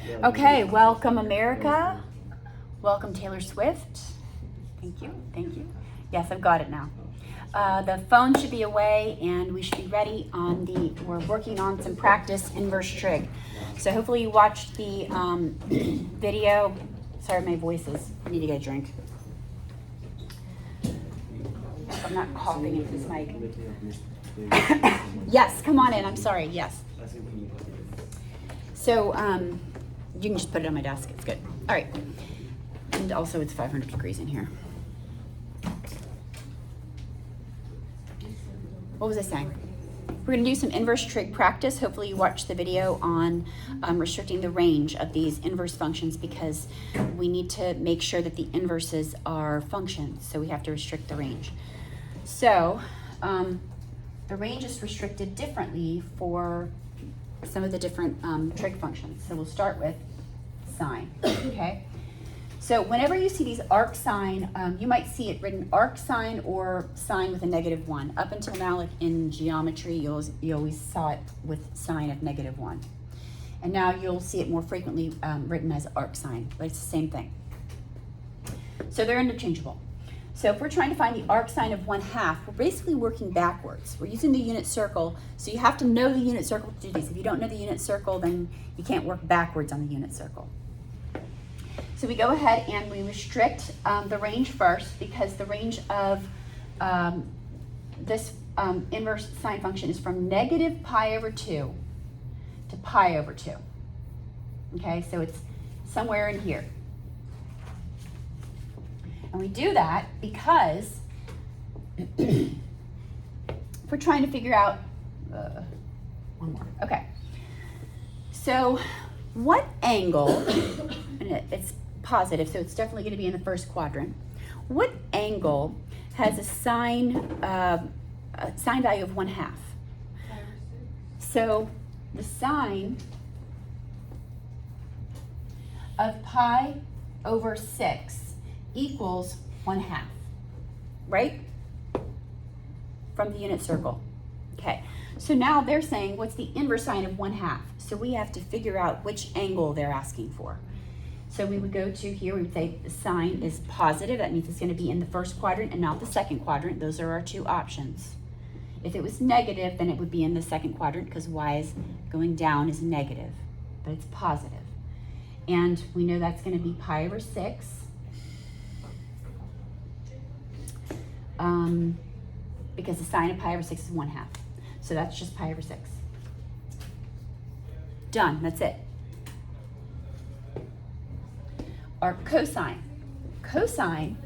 Okay, welcome America. Welcome Taylor Swift. Thank you, thank you. Yes, I've got it now. The phone should be away and we should be ready we're working on some practice inverse trig. So hopefully you watched the video. Sorry, my voice is, I need to get a drink. I'm not coughing into this mic. Yes, come on in, I'm sorry, yes. So you can just put it on my desk, it's good. All right, and also it's 500 degrees in here. What was I saying? We're going to do some inverse trig practice. Hopefully you watched the video on restricting the range of these inverse functions because we need to make sure that the inverses are functions, so we have to restrict the range. So the range is restricted differently for some of the different trig functions. So we'll start with sine, okay? So whenever you see these arc sine, you might see it written arc sine or sine with a -1. Up until now, like in geometry, you always saw it with sine of -1. And now you'll see it more frequently written as arc sine, but it's the same thing. So they're interchangeable. So if we're trying to find the arc sine of 1/2, we're basically working backwards. We're using the unit circle, so you have to know the unit circle to do these. If you don't know the unit circle, then you can't work backwards on the unit circle. So we go ahead and we restrict the range first because the range of this inverse sine function is from -π/2 to π/2. Okay, so it's somewhere in here. And we do that because we're trying to figure out, one more, okay. So what angle, and it's positive, so it's definitely going to be in the first quadrant. What angle has a sine value of 1/2? So the sine of π/6 equals 1/2, right? From the unit circle. Okay, so now they're saying what's the inverse sine of 1/2? So we have to figure out which angle they're asking for. So we would go to here, we would say the sine is positive. That means it's going to be in the first quadrant and not the second quadrant. Those are our two options. If it was negative, then it would be in the second quadrant because y is going down is negative, but it's positive. And we know that's going to be π/6. Because the sine of π/6 is 1/2. So that's just π/6. Done, that's it. Our cosine. Cosine,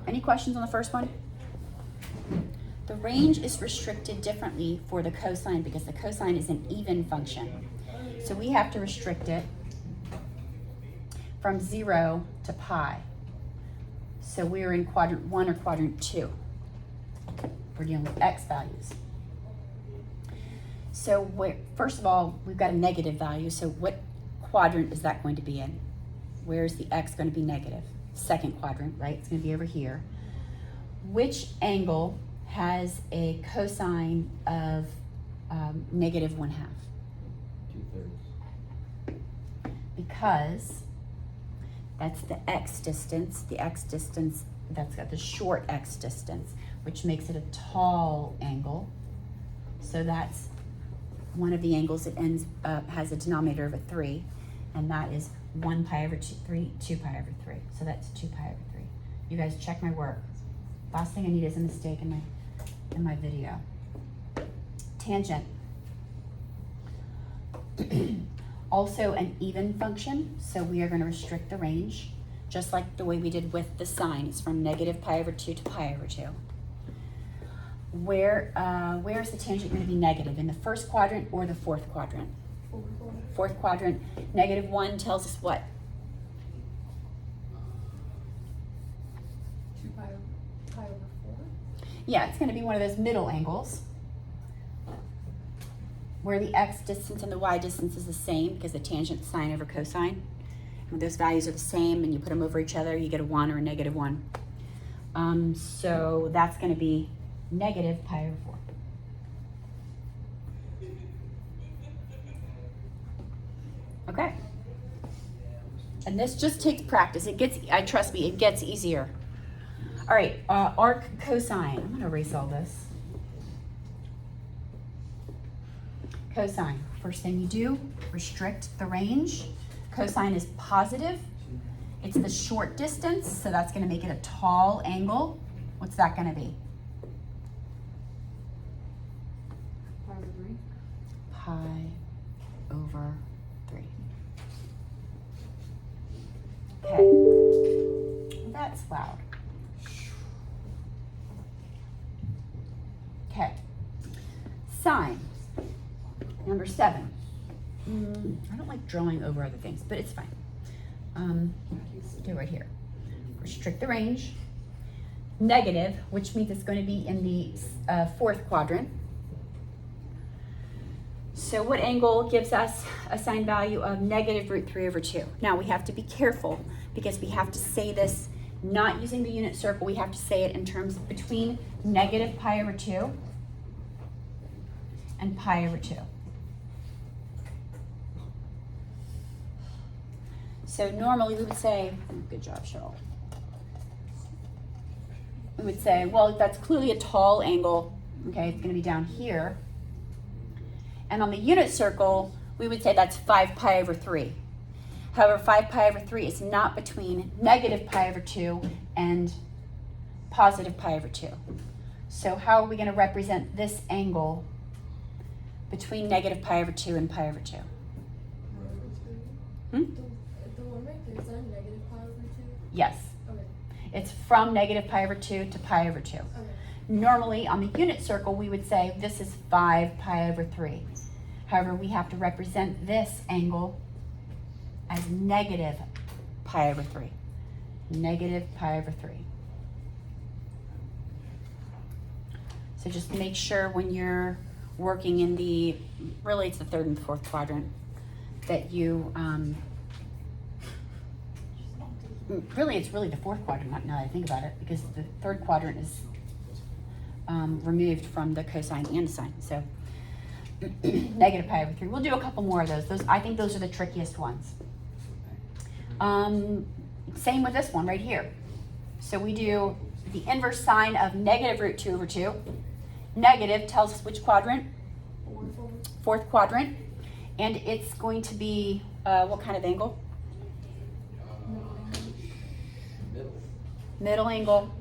any questions on the first one? The range is restricted differently for the cosine because the cosine is an even function. So we have to restrict it from 0 to pi. So we're in quadrant 1 or quadrant 2. We're dealing with x values. So first of all, we've got a negative value. So what quadrant is that going to be in? Where is the x going to be negative? Second quadrant, right? It's going to be over here. Which angle has a cosine of -1/2? 2/3. Because that's the x distance. The x distance, that's got the short x distance, which makes it a tall angle. So that's one of the angles that has a denominator of a 3, and that is 1π/3, 2π/3. So that's 2π/3. You guys check my work. Last thing I need is a mistake in my video. Tangent. Also an even function, so we are going to restrict the range, just like the way we did with the sine. It's from -π/2 to π/2. Where is the tangent going to be negative? In the first quadrant or the fourth quadrant? Fourth quadrant. -1 tells us what? 2π/4? Yeah, it's going to be one of those middle angles where the x distance and the y distance is the same because the tangent sine over cosine. And when those values are the same and you put them over each other, you get a 1 or a -1. So that's going to be -π/4. Okay. And this just takes practice. It gets, trust me, it gets easier. All right, arc cosine. I'm gonna erase all this. Cosine, first thing you do, restrict the range. Cosine is positive. It's the short distance, so that's gonna make it a tall angle. What's that gonna be? Pi over 3. Okay, that's loud. Okay, sine, number 7. I don't like drawing over other things, but it's fine. Do it right here. Restrict the range. Negative, which means it's going to be in the 4th quadrant. So what angle gives us a sine value of negative root 3 over 2? Now we have to be careful because we have to say this not using the unit circle. We have to say it in terms of between negative pi over 2 and pi over 2. So normally we would say, good job, Cheryl. We would say, well, that's clearly a tall angle. Okay, it's going to be down here. And on the unit circle, we would say that's 5 pi over 3. However, 5 pi over 3 is not between negative pi over 2 and positive pi over 2. So how are we going to represent this angle between negative pi over 2 and pi over 2? The one right there, is that negative pi over 2? Yes. Okay. It's from negative pi over 2 to pi over 2. Okay. Normally, on the unit circle, we would say this is 5 pi over 3. However, we have to represent this angle as negative pi over 3. Negative pi over 3. So just make sure when you're working in the, really it's the 3rd and 4th quadrant, that you, really it's really the 4th quadrant, now that I think about it, because the 3rd quadrant is removed from the cosine and sine. So negative pi over 3. We'll do a couple more of those. I think those are the trickiest ones. Same with this one right here. So we do the inverse sine of negative root 2 over 2. Negative tells us which quadrant? 4th quadrant. And it's going to be, what kind of angle? Middle angle.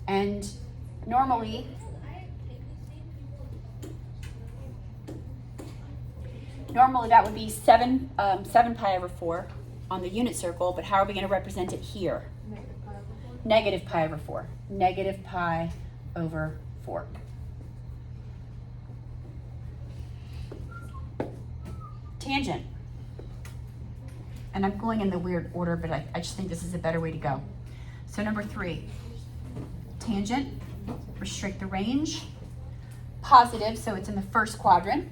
And normally, that would be 7 pi over 4 on the unit circle, but how are we going to represent it here? Negative pi over 4. Negative pi over 4. Tangent. And I'm going in the weird order, but I just think this is a better way to go. So number 3, tangent, restrict the range. Positive, so it's in the 1st quadrant.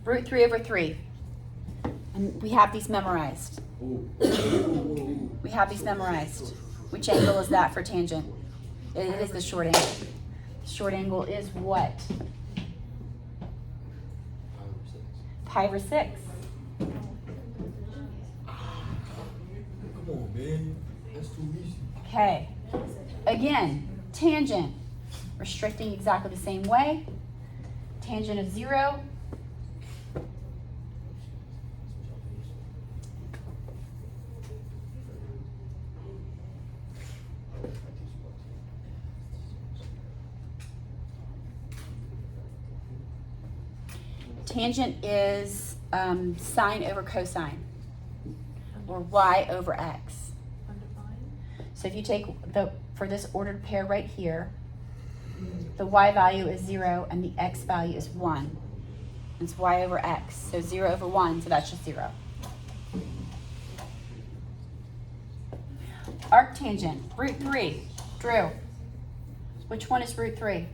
Root 3 over 3. And we have these memorized. We have these memorized. Which angle is that for tangent? It is the short angle. Short angle is what? Pi over 6. Come on, man. That's too easy. Okay. Again, tangent. Restricting exactly the same way. Tangent of 0. Tangent is sine over cosine, or y over x. So if you take for this ordered pair right here, the y value is 0 and the x value is 1. It's y over x, so 0 over 1, so that's just 0. Arctangent, root 3. Drew, which one is root 3?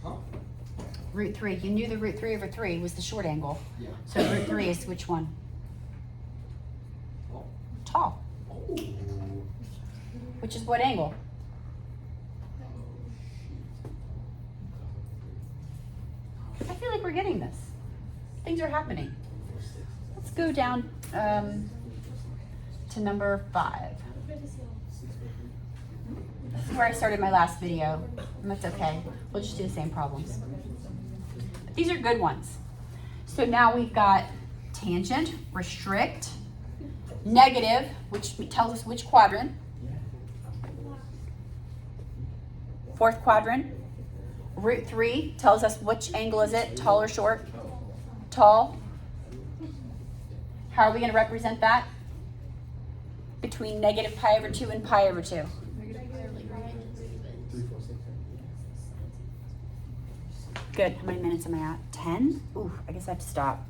Huh? Root 3. You knew the root 3 over 3 was the short angle. Yeah. So root 3 is which one? Oh. Tall. Oh. Which is what angle? feel like we're getting this. Things are happening. Let's go down to number 5. This is where I started my last video, and that's okay. We'll just do the same problems. But these are good ones. So now we've got tangent, restrict, negative, which tells us which quadrant. Fourth quadrant. Root 3 tells us which angle is it, tall or short? Tall. How are we going to represent that? Between negative pi over 2 and pi over 2. Good. How many minutes am I at? 10? Ooh, I guess I have to stop.